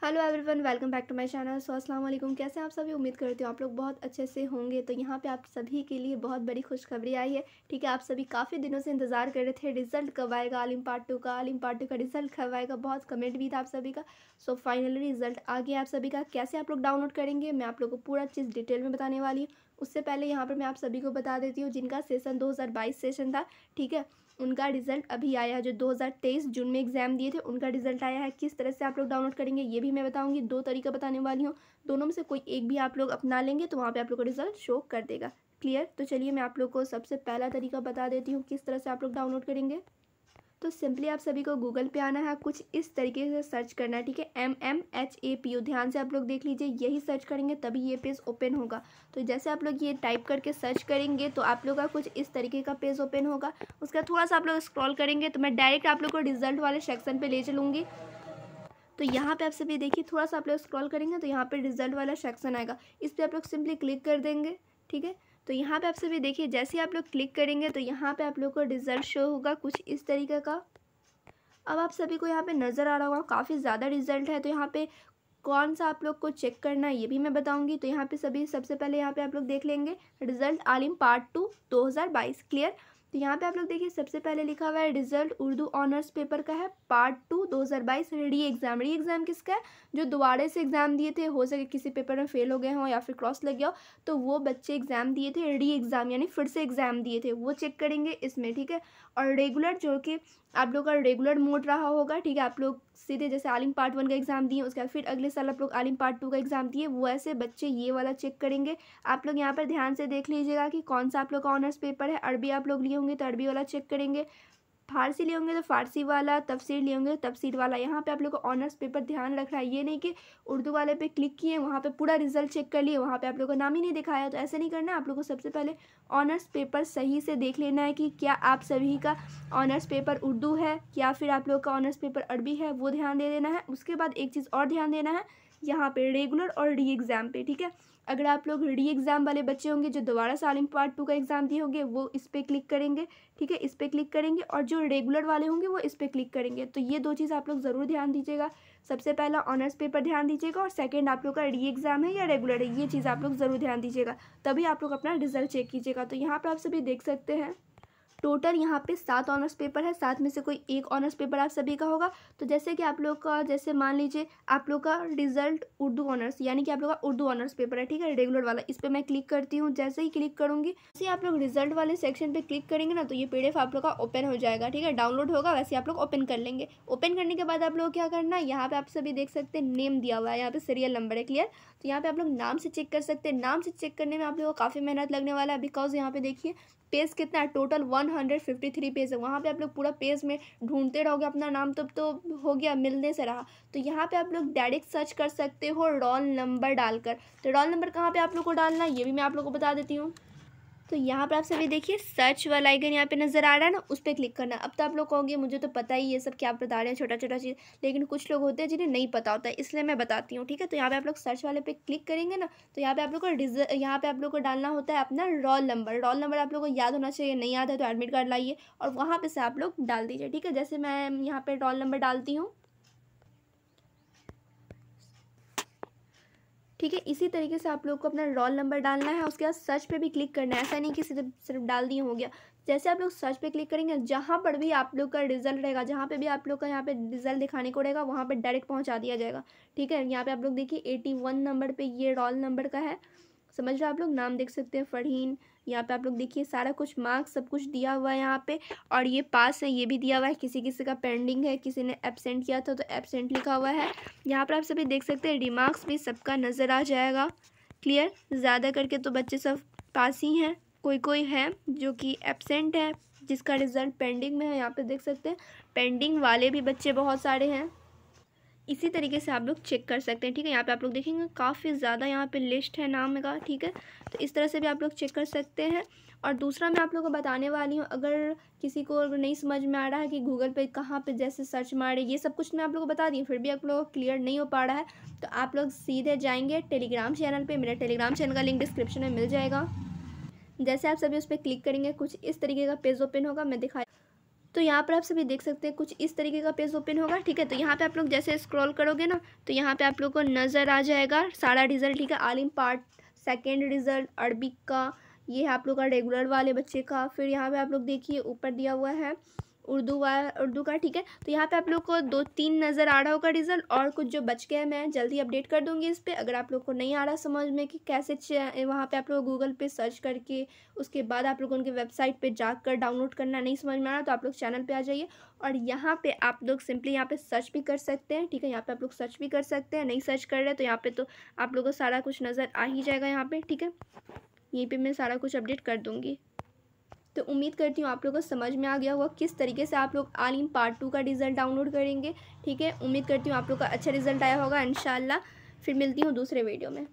Hello everyone, welcome back to my channel. अस्सलाम वालेकुम। कैसे हैं आप सभी? उम्मीद करती हूँ आप लोग बहुत अच्छे से होंगे। तो यहाँ पे आप सभी के लिए बहुत बड़ी खुशखबरी आई है। ठीक है, आप सभी काफ़ी दिनों से इंतज़ार कर रहे थे रिज़ल्ट कब आएगा, आलिम पार्ट टू का। आलिम पार्ट टू का रिज़ल्ट कब आएगा, बहुत कमेंट भी था आप सभी का। सो फाइनली रिज़ल्ट आ गया आप सभी का। कैसे आप लोग डाउनलोड करेंगे, मैं आप लोग को पूरा चीज़ डिटेल में बताने वाली हूँ। उससे पहले यहाँ पर मैं आप सभी को बता देती हूँ जिनका सेशन 2022 सेशन था, ठीक है, उनका रिज़ल्ट अभी आया है। जो 2023 जून में एग्ज़ाम दिए थे उनका रिज़ल्ट आया है। किस तरह से आप लोग डाउनलोड करेंगे ये भी मैं बताऊंगी। 2 तरीका बताने वाली हूँ, दोनों में से कोई एक भी आप लोग अपना लेंगे तो वहाँ पे आप लोग को रिज़ल्ट शो कर देगा। क्लियर? तो चलिए मैं आप लोग को सबसे पहला तरीका बता देती हूँ किस तरह से आप लोग डाउनलोड करेंगे। तो सिंपली आप सभी को गूगल पे आना है, कुछ इस तरीके से सर्च करना है, ठीक है। MMHAPU, ध्यान से आप लोग देख लीजिए, यही सर्च करेंगे तभी ये पेज ओपन होगा। तो जैसे आप लोग ये टाइप करके सर्च करेंगे तो आप लोग का कुछ इस तरीके का पेज ओपन होगा। उसका थोड़ा सा आप लोग स्क्रॉल करेंगे तो मैं डायरेक्ट आप लोग को रिजल्ट वाले सेक्शन पे ले चलूँगी। तो यहाँ पे आप सभी देखिए, थोड़ा सा आप लोग स्क्रॉल करेंगे तो यहाँ पे रिजल्ट वाला सेक्शन आएगा। इस पर आप लोग सिंपली क्लिक कर देंगे, ठीक है। तो यहाँ पे आप सभी देखिए, जैसे ही आप लोग क्लिक करेंगे तो यहाँ पे आप लोग को रिजल्ट शो होगा कुछ इस तरीके का। अब आप सभी को यहाँ पे नज़र आ रहा होगा काफ़ी ज़्यादा रिजल्ट है। तो यहाँ पे कौन सा आप लोग को चेक करना है ये भी मैं बताऊंगी। तो यहाँ पे सभी सबसे पहले यहाँ पे आप लोग देख लेंगे रिजल्ट आलिम पार्ट 2 2022। क्लियर? तो यहाँ पे आप लोग देखिए, सबसे पहले लिखा हुआ है रिजल्ट उर्दू ऑनर्स पेपर का है, पार्ट 2 2022 री एग्ज़ाम। री एग्ज़ाम किसका है? जो दोबारा से एग्ज़ाम दिए थे, हो सके किसी पेपर में फेल हो गए हों या फिर क्रॉस लग गया हो, तो वो बच्चे एग्ज़ाम दिए थे री एग्ज़ाम, यानी फिर से एग्ज़ाम दिए थे, वो चेक करेंगे इसमें, ठीक है। और रेगुलर जो कि आप लोग का रेगुलर मोड रहा होगा, ठीक है, आप लोग सीधे जैसे आलिम पार्ट 1 का एग्ज़ाम दिए, उसके बाद फिर अगले साल आप लोग आलिम पार्ट 2 का एग्ज़ाम दिए, वो ऐसे बच्चे ये वाला चेक करेंगे। आप लोग यहाँ पर ध्यान से देख लीजिएगा कि कौन सा आप लोग का ऑनर्स पेपर है। अरबी आप लोग लिए होंगे तो अरबी वाला चेक करेंगे, फारसी लिए होंगे तो फारसी वाला, तफसीर लिए होंगे तो तफसीर वाला। यहाँ पे आप लोग को ऑनर्स पेपर ध्यान रखना है। ये नहीं कि उर्दू वाले पे क्लिक किए, वहाँ पे पूरा रिजल्ट चेक कर लिए, वहाँ पे आप लोग को नाम ही नहीं दिखाया, तो ऐसे नहीं करना है। आप लोग को सबसे पहले ऑनर्स पेपर सही से देख लेना है कि क्या आप सभी का ऑनर्स पेपर उर्दू है या फिर आप लोग का ऑनर्स पेपर अरबी है, वो ध्यान दे देना है। उसके बाद एक चीज़ और ध्यान देना है यहाँ पे रेगुलर और री एग्ज़ाम पे, ठीक है। अगर आप लोग री एग्ज़ाम वाले बच्चे होंगे जो दोबारा से आलिम पार्ट 2 का एग्ज़ाम दिए होंगे, वो इस पर क्लिक करेंगे, ठीक है, इस पर क्लिक करेंगे। और जो रेगुलर वाले होंगे वो इस पर क्लिक करेंगे। तो ये 2 चीज़ आप लोग ज़रूर ध्यान दीजिएगा। सबसे पहला ऑनर्स पेपर ध्यान दीजिएगा, और सेकंड आप लोग का री एग्ज़ाम है या रेगुलर है, ये चीज़ आप लोग ज़रूर ध्यान दीजिएगा, तभी आप लोग अपना रिजल्ट चेक कीजिएगा। तो यहाँ पर आप सभी देख सकते हैं टोटल यहाँ पे 7 ऑनर्स पेपर है, 7 में से कोई एक ऑनर्स पेपर आप सभी का होगा। तो जैसे कि आप लोग का, जैसे मान लीजिए आप लोग का रिजल्ट उर्दू ऑनर्स, यानी कि आप लोग का उर्दू ऑनर्स पेपर है, ठीक है, रेगुलर वाला। इस पर मैं क्लिक करती हूँ। जैसे ही क्लिक करूँगी, जैसे आप लोग रिजल्ट वाले सेक्शन पे क्लिक करेंगे ना, तो ये PDF आप लोग का ओपन हो जाएगा, ठीक है, डाउनलोड होगा। वैसे आप लोग ओपन कर लेंगे। ओपन करने के बाद आप लोग क्या करना है, यहाँ पे आप सभी देख सकते हैं नेम दिया हुआ है, यहाँ पे सीरियल नंबर है। क्लियर? तो यहाँ पे आप लोग नाम से चेक कर सकते हैं। नाम से चेक करने में आप लोगों को काफ़ी मेहनत लगने वाला है, बिकॉज यहाँ पे देखिए पेज कितना है, टोटल 153 पेज है। वहाँ पे आप लोग पूरा पेज में ढूंढते रहोगे अपना नाम, तब तो हो गया, मिलने से रहा। तो यहाँ पे आप लोग डायरेक्ट सर्च कर सकते हो रोल नंबर डालकर। तो रोल नंबर कहाँ पे आप लोग को डालना है ये भी मैं आप लोग को बता देती हूँ। तो यहाँ पर आप सभी देखिए सर्च वाला आइकन यहाँ पे नज़र आ रहा है ना, उस पर क्लिक करना। अब तो आप लोग कहोगे मुझे तो पता ही ये सब क्या बता रहे हैं, छोटा छोटा चीज़, लेकिन कुछ लोग होते हैं जिन्हें नहीं पता होता है, इसलिए मैं बताती हूँ, ठीक है। तो यहाँ पे आप लोग सर्च वाले पे क्लिक करेंगे ना, तो यहाँ पे आप लोग को यहाँ पे आप लोग को डालना होता है अपना रोल नंबर। रोल नंबर आप लोग को याद होना चाहिए, नहीं याद है तो एडमिट कार्ड लाइए और वहाँ पे से आप लोग डाल दीजिए, ठीक है। जैसे मैं यहाँ पे रोल नंबर डालती हूँ, ठीक है। इसी तरीके से आप लोग को अपना रोल नंबर डालना है। उसके बाद सर्च पे भी क्लिक करना है, ऐसा नहीं कि सिर्फ डाल दिए हो गया। जैसे आप लोग सर्च पे क्लिक करेंगे, जहाँ पर भी आप लोग का रिजल्ट रहेगा, जहाँ पे भी आप लोग का यहाँ पे रिजल्ट दिखाने को रहेगा, वहाँ पे डायरेक्ट पहुँचा दिया जाएगा, ठीक है। यहाँ पे आप लोग देखिए 81 नंबर पे ये रोल नंबर का है, समझ रहे हो आप लोग, नाम देख सकते हैं फरहीन। यहाँ पे आप लोग देखिए सारा कुछ मार्क्स सब कुछ दिया हुआ है यहाँ पे, और ये पास है ये भी दिया हुआ है। किसी किसी का पेंडिंग है, किसी ने एब्सेंट किया था तो एब्सेंट लिखा हुआ है। यहाँ पर आप सभी देख सकते हैं रिमार्क्स भी सबका नज़र आ जाएगा। क्लियर? ज़्यादा करके तो बच्चे सब पास ही हैं, कोई कोई है जो कि एब्सेंट है, जिसका रिज़ल्ट पेंडिंग में है। यहाँ पे देख सकते हैं पेंडिंग वाले भी बच्चे बहुत सारे हैं। इसी तरीके से आप लोग चेक कर सकते हैं, ठीक है। यहाँ पे आप लोग देखेंगे काफ़ी ज़्यादा यहाँ पे लिस्ट है नाम का, ठीक है। तो इस तरह से भी आप लोग चेक कर सकते हैं। और दूसरा मैं आप लोगों को बताने वाली हूँ, अगर किसी को नहीं समझ में आ रहा है कि गूगल पे कहाँ पे जैसे सर्च मारे, ये सब कुछ मैं आप लोगों को बता दी, फिर भी आप लोगों को क्लियर नहीं हो पा रहा है, तो आप लोग सीधे जाएंगे टेलीग्राम चैनल पर। मेरा टेलीग्राम चैनल का लिंक डिस्क्रिप्शन में मिल जाएगा। जैसे आप सभी उस पर क्लिक करेंगे, कुछ इस तरीके का पेज ओपन होगा, मैं दिखा। तो यहाँ पर आप सभी देख सकते हैं कुछ इस तरीके का पेज ओपन होगा, ठीक है। तो यहाँ पे आप लोग जैसे स्क्रॉल करोगे ना, तो यहाँ पे आप लोग को नज़र आ जाएगा सारा रिजल्ट, ठीक है। आलिम पार्ट सेकेंड रिजल्ट अरबिक का, ये है आप लोग का रेगुलर वाले बच्चे का। फिर यहाँ पे आप लोग देखिए ऊपर दिया हुआ है उर्दू का, ठीक है। तो यहाँ पे आप लोग को 2-3 नज़र आ रहा होगा रिजल्ट, और कुछ जो बच गए मैं जल्दी अपडेट कर दूंगी इस पर। अगर आप लोग को नहीं आ रहा समझ में कि कैसे वहाँ पे आप लोग गूगल पे सर्च करके उसके बाद आप लोग उनके वेबसाइट पे जाकर डाउनलोड करना नहीं समझ में आ रहा, तो आप लोग चैनल पे आ जाइए, और यहाँ पे आप लोग सिंपली यहाँ पे सर्च भी कर सकते हैं, ठीक है। यहाँ पे आप लोग सर्च भी कर सकते हैं, नहीं सर्च कर रहे तो यहाँ पे तो आप लोग को सारा कुछ नज़र आ ही जाएगा यहाँ पे, ठीक है। यहीं पे मैं सारा कुछ अपडेट कर दूँगी। तो उम्मीद करती हूँ आप लोगों को समझ में आ गया होगा किस तरीके से आप लोग आलिम पार्ट 2 का रिज़ल्ट डाउनलोड करेंगे, ठीक है। उम्मीद करती हूँ आप लोग का अच्छा रिज़ल्ट आया होगा इंशाल्लाह। फिर मिलती हूँ दूसरे वीडियो में।